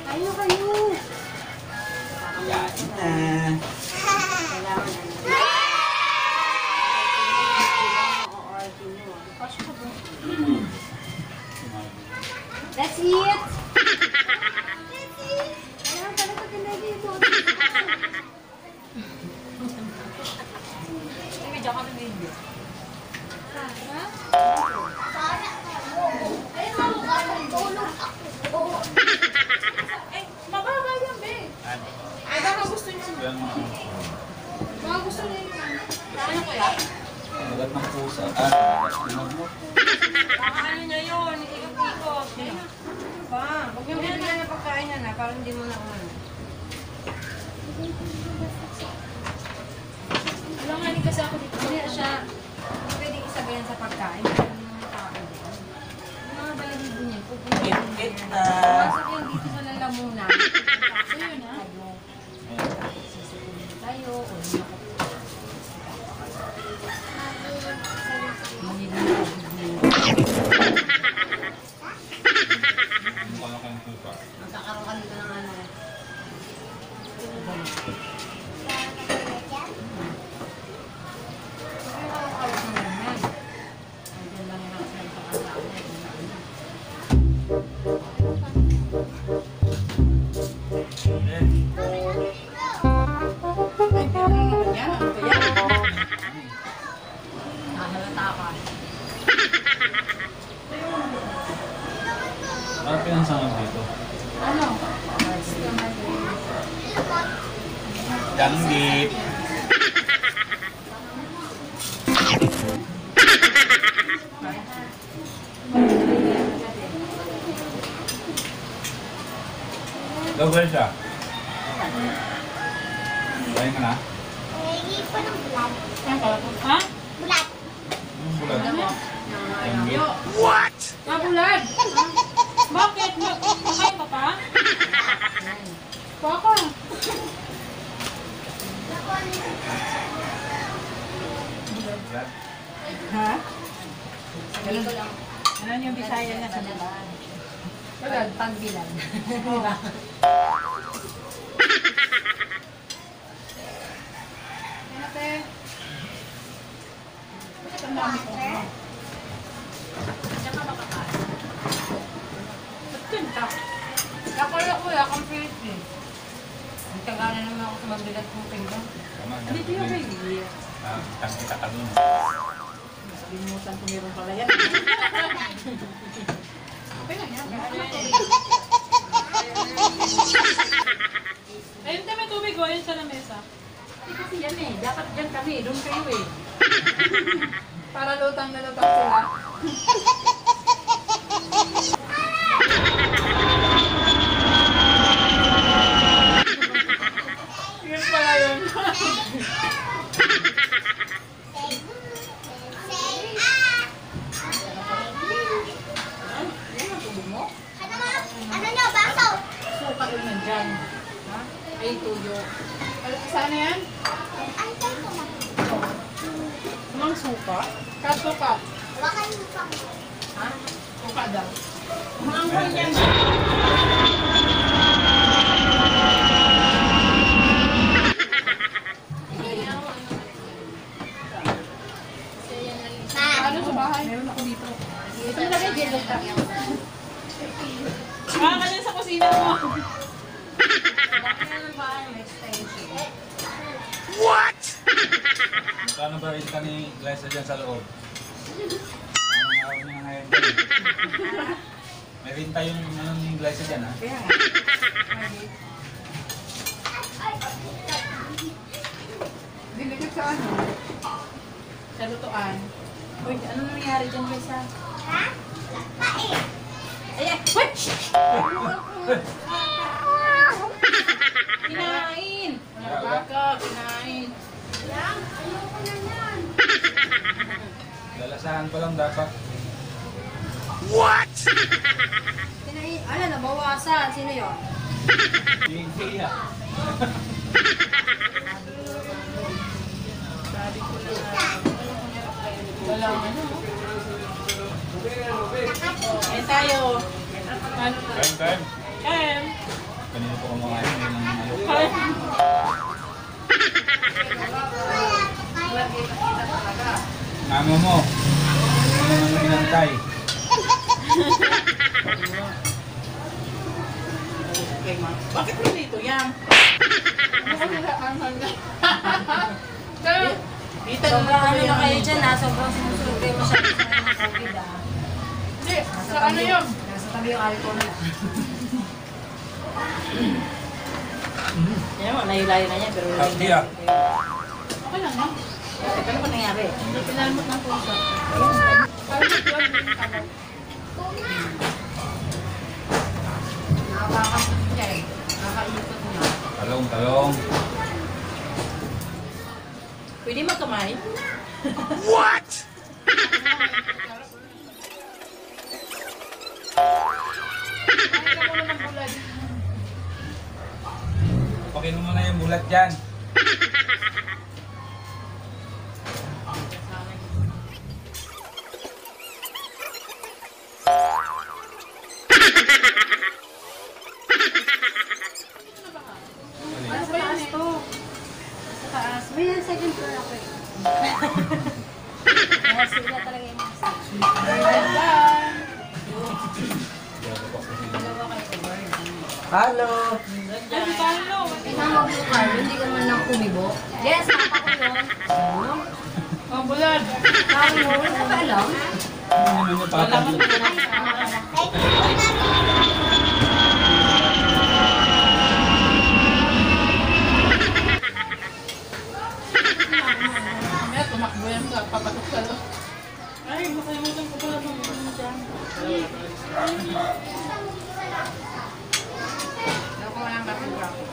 Kayo, kayo. Kain na. Let's eat! Alam, talaga pinagi ito. Medyo kami video. Mababa yan, be. Ay, baka gusto niyo. Baka gusto niyo yun. Ano ko yan? Magat ng pusa. Ano mo? Ano niya yun? Ikot-ikot. Ano ba? Huwag yung bibigyan na pagkain na parang hindi mo na umano. Alam nga, kasi ako dito. Hindi siya, pwede isabayan sa pagkain. Parang yung mga tao doon. Yung mga balahibo niya, pupunta Kit na. pumasok yan dito sa lalamunan. So, yun, ha? Sisipunin tayo, o yung magkakaroon ka dito ng ano. Ano pinansangan dito? Ano? Danggit. Gawin siya. Kain ka na? Hindi pa ng bulat. Ha? Bulat. Yung bulat. Danggit. What? Mabulad. Bakit? Makain ka pa? Baka. Bulat. Ha? Ganun yung Bisaya na sa laban. Tulad, pagbilan. Diba? Ate. Ang dami ko. Diyan ka makakain. Ba't tinta? Kakala ko ya, complete eh. Ang taga na naman ako sa mabigat kong pinggan. Tama. Dito yung baby. Tangkita ka nun. Limutan ko meron pala yan. Okay lang yan. Ayun tayo may tubig o. Ayun sa lamesa. Kasi yan eh, dapat dyan kami, doon kayo eh. Para lutang na lutang sila. Yun pala yun. Ano nyo, baso? Suka yun nandyan. Ha? Ay, tuyo. Saan na yan? Ay, tayo ko na. Mang suka? Kasuka. Wakan mo pa. Ha? Suka daw. Manghol yan. Ano sa bahay? Meron ako dito. Ito mo lagay dito. Ah, kanyan sa kusina mo. Bakit naman ba ang extension? Magkano ba rin ka ni Glyza dyan sa loob? Anong araw niya ngayon dyan? May rinta yung ano ni Glyza dyan, ha? Kaya nga. Diligid sa ano? Sa lutuan. Uy, ano nangyari dyan guys ha? Ha? Pait. Ayan! Wait! Kinain! Baka, kinain. Yan, ayoko na yan. Lalasahan ko lang dapat. Kinain! Ano, nabawasan? Sino yun? Hindi, ah. Sabi ko na wala ano. Ayan tayo. Ano? Kain. Kain. Kanina po kumakain. Ngayon lang ayaw. Kain. Mama mo. Ano naman pinantay? Okay, ma. Bakit mo dito yan? Kaya, Kita Sobrang ano na kayo dyan ha, sobrang sumusunod kayo masyado sa mga COVID ha. hindi, sa ano yun? Nasa tabi yung alcohol ha. Yan mo, layo-layo na niya pero Healthy, ah. Okay lang, no? Ano ba nangyari? Pinalmot ng puso. Parang yun, ano? Nakakakas niya eh. Nakakaikot mo na. Talong. Pwede magkamay? Kain ka muna ng bulad. Pakinom mo na yung bulat dyan. Ano sa taas to? Sa taas. May yan, second floor ako eh. Kaya sila talaga yung mga sila. Dalawa kayo over. Hello! Ano talo? Isang magbukal, hindi ka man lang kumibo. Yes, papa ko yun. Ano? Ang bulad. Sabi mo, wala ka ba alam? Ano yung papag? Mamaya tumakbo yan sa papatok sa lo. Ay, makalimutan ko pala ng ano dyan. Ako walang kapit-kapit.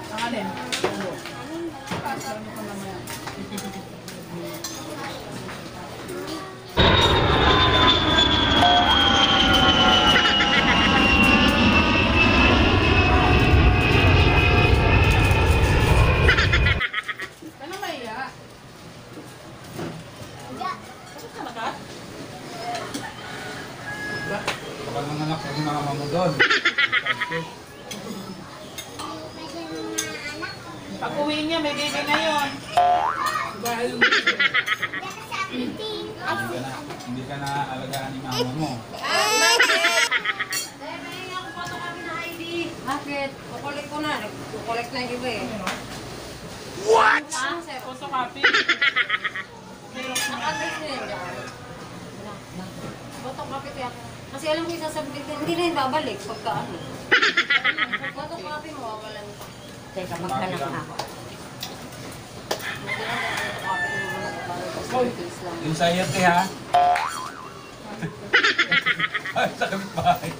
Ang alin? Pasan ko naman. Ano maiya? Kapag nanganak yung mama mo doon. Pag uwi niya, may baby na yun. Dahil Hindi ka na alagaan ni mama mo. Bakit? Kukulik ko na. Kukulik na yung iba eh. What? Ah, sir. photocopy. Naka-address na yun. Photocopy kaya ako. Kasi alam ko yung sasabihin, hindi na yun babalik pagka ano. Photocopy mo, walang pa. Teka, magkanak na ako. Yung sa iyate ha? Ay, sa kapitbahay.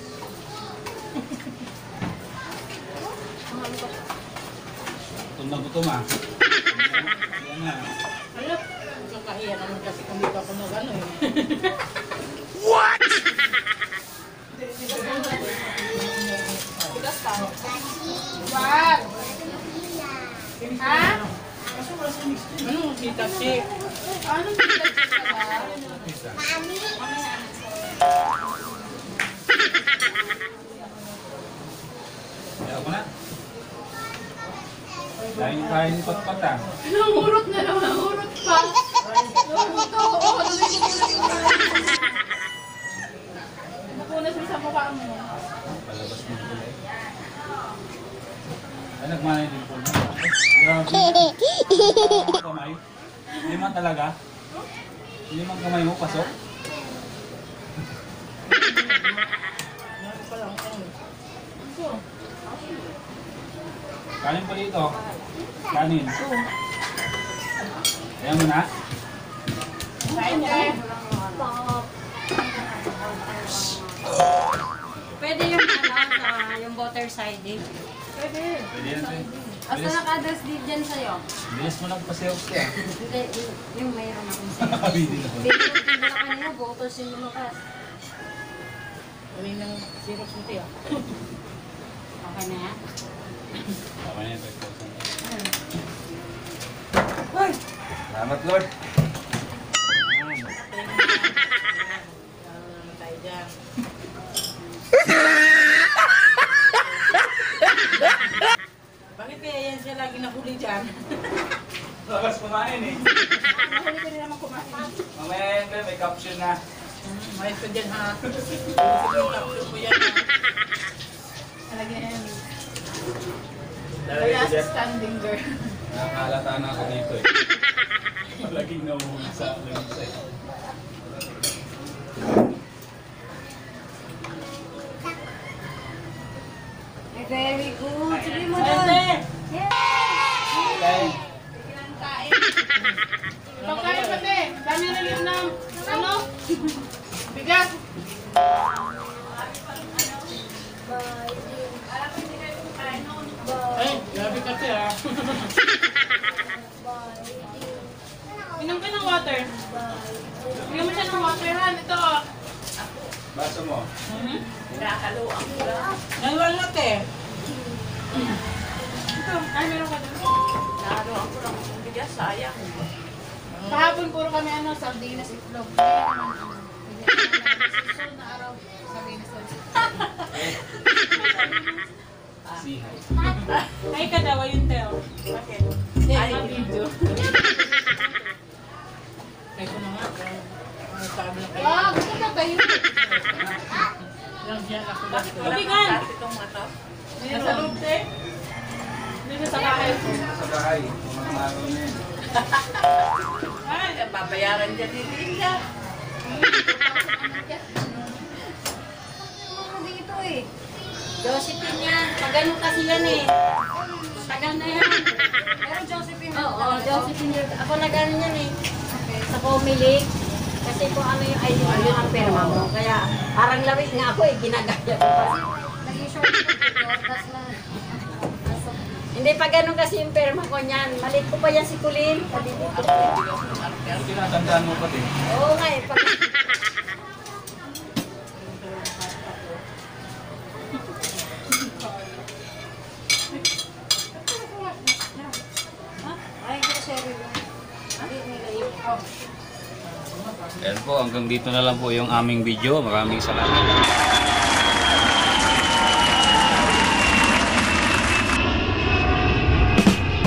Gutom na gutom ah. Yan na. Alam, nakahiya naman kasi kung dito ako nag-ano eh. Wag! Ha? Ano, si Tachi? Anong pinagsasabi ka ba? Mami. Kaya ako na. Kain pat-pat ah. Nangurot na naman, nangurot pa. Nangurot ako. Oo, nangurot ko. Napunas mo sa mukha mo. Palabas mo kulay. Ay, nagmanay din po. Grabe. Kamay. Lima talaga. Limang kamay mo, pasok. Kanin pa dito. Kanin. Ayan mo na. Kain ka. Pwede yung ano, yung butter side eh. Pwede. Pwede yan rin. Basta naka-address din dyan sa'yo. Bilis mo lang pasayaw ko ah. Hindi, yung mayroon akong sa'yo. Nakabili na po. Hindi yung tinda na kanina, butos yung lumakas. Galing ng Xerox mo tiya. Okay na yan? Tama na yung 5,000. Ay! Salamat, Lord. Tayo dyan. Bakit kaya yan siya lagi nahuli dyan? Lakas kumain eh. Nahuli ko rin naman kumain. Mamaya yan, Bel, may caption na. Mayos ko dyan ha. Sige, kapso ko yan ha. Alagyan na yan. Lalagay ko dyan. standing girl. Nakakalata na ako dito eh. Palaging nahuhuli sa lamisa eh. Very good. Sige mo Ate! doon. Okay. Pagkain pati. Dami na yun ng ano? Bigas. Ay, grabe kasi ha. Inom ka ng water. Bigyan mo siya ng water, Han. Ito. Baso mo. Nalwan natin. Ito. Ay, meron ka doon. Sayang. Kahapon puro kami ano, sardinas itlog. Susunod na araw, sardinas itlog. See hi. Ay, kadawa yung Teo. Bakit? Ay, video. Ay, ko na nga. Ang sabi na kayo. Wag, gusto ka tayo. Lang yan ako dati. Mabigan. Nasa loob, te. Dito sa bahay ko. Sa bahay. Mga araw na yun. Ay, babayaran dyan ni Linda. Hindi ito eh. Josephine yan. Pagano kasi yan eh. Tagal na yan. Pero Josephine. Oo, Josephine yun. Ako nag-ano yan eh. Sa Comelec. Kasi kung ano yung ID mo, yun ang perma mo. Kaya parang lawig nga ako eh. Ginagaya ko kasi. Naging short ko. Tapos na. Hindi pa ganun kasi yung perma ko niyan. Malit ko pa yan si Kulin. Pero tinatandaan mo pati. Oo nga eh. Pag... Ay, hindi sorry. Hindi nila yun. Ayan po, hanggang dito na lang po yung aming video. Maraming salamat.